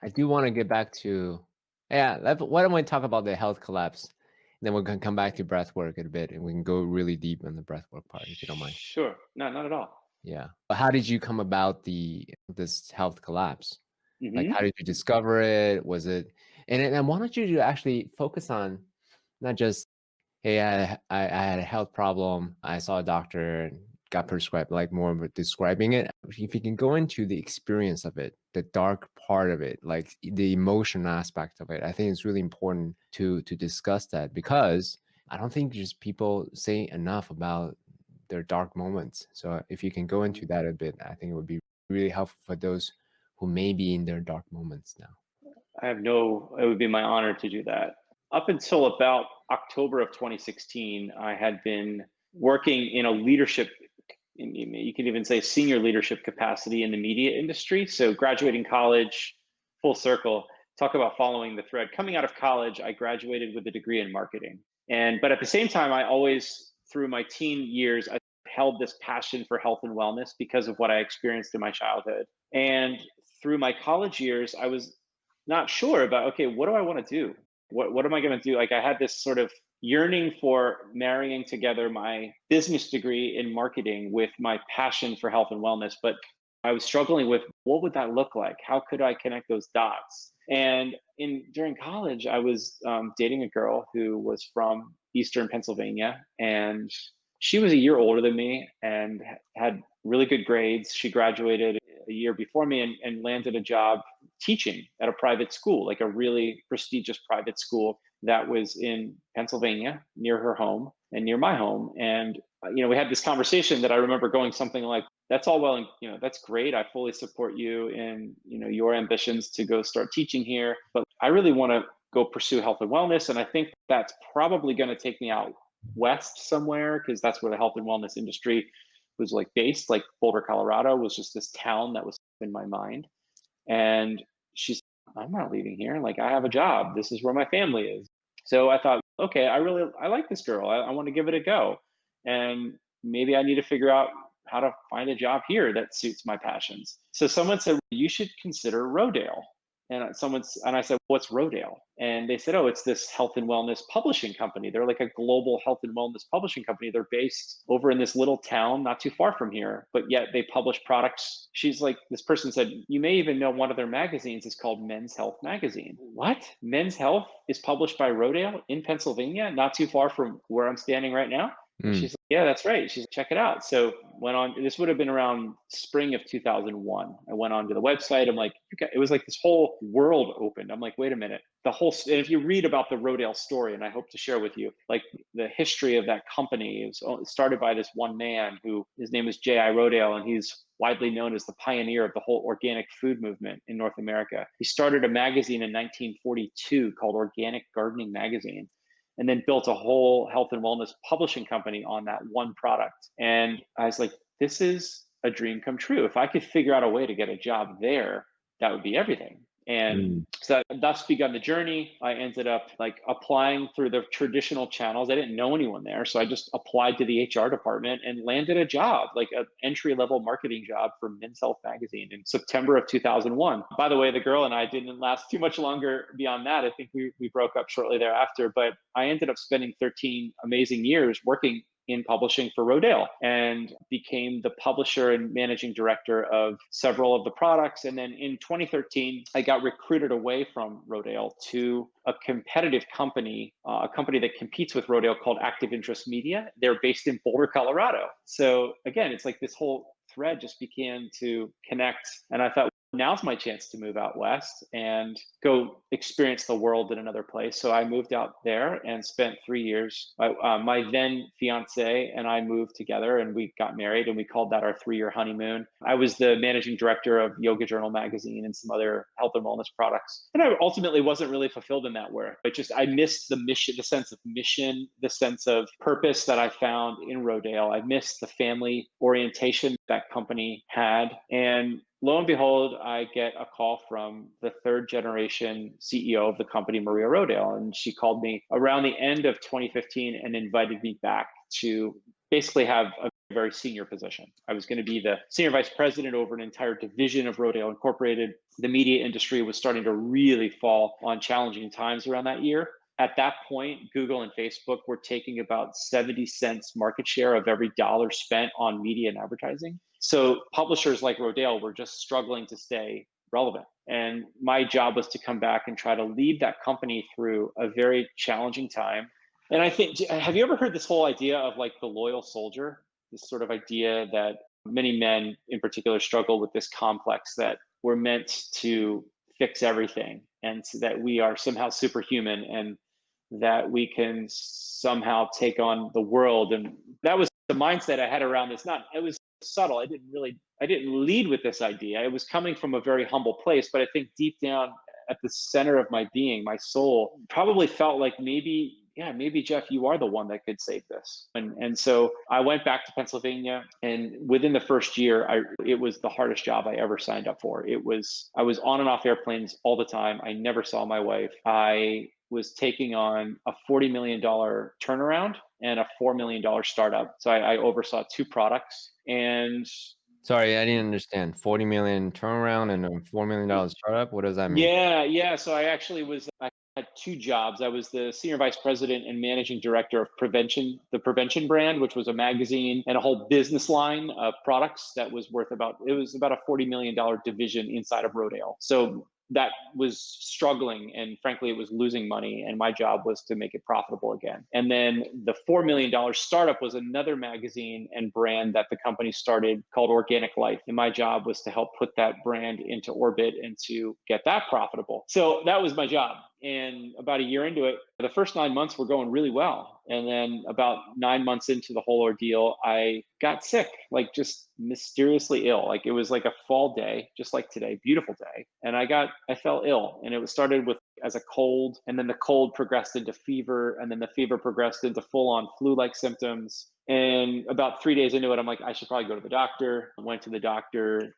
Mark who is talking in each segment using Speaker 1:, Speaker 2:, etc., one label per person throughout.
Speaker 1: I do want to get back to, yeah, why don't we talk about the health collapse? And then we can come back to breath work in a bit and we can go really deep on the breath work part if you don't mind.
Speaker 2: Sure. No, not at all.
Speaker 1: Yeah. But how did you come about this health collapse? Like, how
Speaker 2: Hmm.
Speaker 1: did you discover it? Was it, and I wanted you to actually focus on not just, hey, I had a health problem. I saw a doctor and got prescribed, like more of a describing it. If you can go into the experience of it, the dark part of it, like the emotion aspect of it, I think it's really important to discuss that because I don't think just people say enough about their dark moments. So if you can go into that a bit, I think it would be really helpful for those who may be in their dark moments now.
Speaker 2: It would be my honor to do that. Up until about October of 2016, I had been working in a leadership, you could even say senior leadership capacity in the media industry. So graduating college, full circle, talk about following the thread. Coming out of college, I graduated with a degree in marketing. But at the same time, I always, through my teen years, I held this passion for health and wellness because of what I experienced in my childhood. And through my college years, I was not sure about, okay, what do I want to do? What am I going to do? Like I had this sort of yearning for marrying together my business degree in marketing with my passion for health and wellness, but I was struggling with what would that look like? How could I connect those dots? And in during college, I was dating a girl who was from Eastern Pennsylvania, and she was a year older than me and had really good grades. She graduated a year before me and landed a job teaching at a private school, like a really prestigious private school that was in Pennsylvania near her home and near my home. And, we had this conversation that I remember going something like, that's all well and, that's great. I fully support you in, your ambitions to go start teaching here. But I really want to go pursue health and wellness. And I think that's probably going to take me out west somewhere because that's where the health and wellness industry was like based. Like Boulder, Colorado was just this town that was in my mind. And she's, I'm not leaving here. Like I have a job. This is where my family is. So I thought, okay, I like this girl. I want to give it a go. And maybe I need to figure out how to find a job here that suits my passions. So someone said, you should consider Rodale. And I said, what's Rodale? And they said, oh, it's this health and wellness publishing company. They're like a global health and wellness publishing company. They're based over in this little town not too far from here, but yet they publish products. She's like, this person said, you may even know one of their magazines is called Men's Health Magazine. What? Men's Health is published by Rodale in Pennsylvania, not too far from where I'm standing right now. And
Speaker 1: Mm.
Speaker 2: she's like, yeah, that's right. She's like, check it out. So went on, this would have been around spring of 2001. I went onto the website. I'm like, okay, it was like this whole world opened. I'm like, wait a minute. And if you read about the Rodale story, and I hope to share with you, like the history of that company, it was started by this one man who, his name is J.I. Rodale, and he's widely known as the pioneer of the whole organic food movement in North America. He started a magazine in 1942 called Organic Gardening Magazine, and then built a whole health and wellness publishing company on that one product. And I was like, this is a dream come true. If I could figure out a way to get a job there, that would be everything. And
Speaker 1: Mm.
Speaker 2: so thus begun the journey. I ended up like applying through the traditional channels. I didn't know anyone there. So I just applied to the HR department and landed a job, like an entry level marketing job for Men's Health Magazine in September of 2001. By the way, the girl and I didn't last too much longer beyond that. I think we broke up shortly thereafter, but I ended up spending 13 amazing years working in publishing for Rodale and became the publisher and managing director of several of the products. And then in 2013, I got recruited away from Rodale to a competitive company, a company that competes with Rodale called Active Interest Media. They're based in Boulder, Colorado. So again, it's like this whole thread just began to connect. And I thought, now's my chance to move out west and go experience the world in another place. So I moved out there and spent 3 years. My then fiance and I moved together and we got married and we called that our 3-year honeymoon. I was the managing director of Yoga Journal magazine and some other health and wellness products. And I ultimately wasn't really fulfilled in that work. I missed the mission, the sense of mission, the sense of purpose that I found in Rodale. I missed the family orientation that company had. And lo and behold, I get a call from the third generation CEO of the company, Maria Rodale. And she called me around the end of 2015 and invited me back to basically have a very senior position. I was going to be the senior vice president over an entire division of Rodale Incorporated. The media industry was starting to really fall on challenging times around that year. At that point, Google and Facebook were taking about 70 cents market share of every dollar spent on media and advertising. So publishers like Rodale were just struggling to stay relevant. And my job was to come back and try to lead that company through a very challenging time. And I think, have you ever heard this whole idea of like the loyal soldier? This sort of idea that many men in particular struggle with this complex that we're meant to fix everything and so that we are somehow superhuman and that we can somehow take on the world. And that was the mindset I had around this. Not, it was subtle. I didn't lead with this idea. It was coming from a very humble place, but I think deep down at the center of my being, my soul probably felt like maybe, yeah, maybe Jeff, you are the one that could save this. And so I went back to Pennsylvania, and within the first year, it was the hardest job I ever signed up for. I was on and off airplanes all the time. I never saw my wife. I was taking on a $40 million turnaround and a $4 million startup. So I oversaw two products. And
Speaker 1: Sorry, I didn't understand. 40 million turnaround and a $4 million startup. What does that mean?
Speaker 2: yeah. So I had two jobs. I was the senior vice president and managing director of Prevention, the Prevention brand, which was a magazine and a whole business line of products that was worth about a $40 million division inside of Rodale. So that was struggling, and frankly it was losing money, and my job was to make it profitable again. And then the $4 million startup was another magazine and brand that the company started called Organic Life, and my job was to help put that brand into orbit and to get that profitable. So that was my job. And about a year into it, the first 9 months were going really well. And then about 9 months into the whole ordeal, I got sick, like just mysteriously ill. Like it was like a fall day, just like today, beautiful day. And I fell ill, and it started with as a cold, and then the cold progressed into fever, and then the fever progressed into full on flu-like symptoms. And about 3 days into it, I'm like, I should probably go to the doctor. I went to the doctor.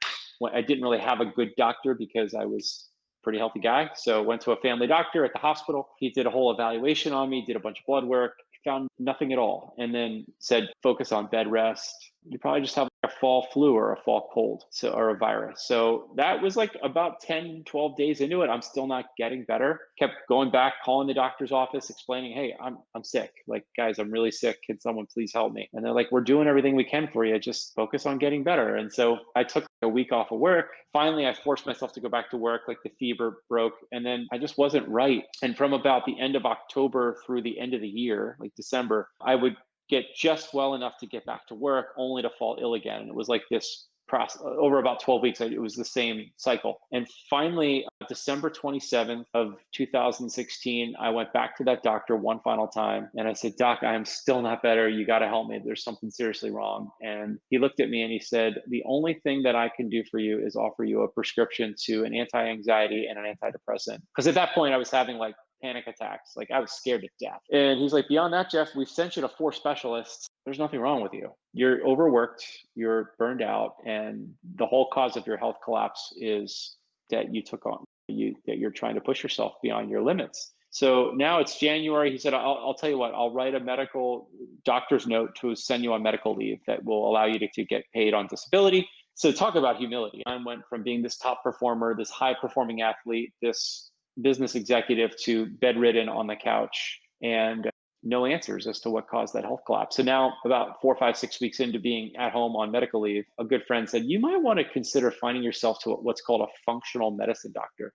Speaker 2: I didn't really have a good doctor because I was pretty healthy guy. So went to a family doctor at the hospital. He did a whole evaluation on me, did a bunch of blood work, found nothing at all, and then said, focus on bed rest. You probably just have a fall flu or a fall cold, or a virus. So that was like about 10, 12 days into it. I'm still not getting better. Kept going back, calling the doctor's office, explaining, hey, I'm sick. Like, guys, I'm really sick. Can someone please help me? And they're like, we're doing everything we can for you. Just focus on getting better. And so I took a week off of work. Finally, I forced myself to go back to work. Like the fever broke, and then I just wasn't right. And from about the end of October through the end of the year, like December, I would get just well enough to get back to work, only to fall ill again. And it was like this process over about 12 weeks. It was the same cycle. And finally, December 27th of 2016, I went back to that doctor one final time. And I said, Doc, I am still not better. You got to help me. There's something seriously wrong. And he looked at me and he said, the only thing that I can do for you is offer you a prescription to an anti-anxiety and an antidepressant. Because at that point I was having like panic attacks. Like I was scared to death. And he's like, beyond that, Jeff, we've sent you to 4 specialists. There's nothing wrong with you. You're overworked, you're burned out, and the whole cause of your health collapse is that that you're trying to push yourself beyond your limits. So now it's January. He said, I'll tell you what, I'll write a medical doctor's note to send you on medical leave that will allow you to get paid on disability. So talk about humility. I went from being this top performer, this high performing athlete, this business executive, to bedridden on the couch and no answers as to what caused that health collapse. So now about 4, 5, 6 weeks into being at home on medical leave, a good friend said, you might want to consider finding yourself to what's called a functional medicine doctor.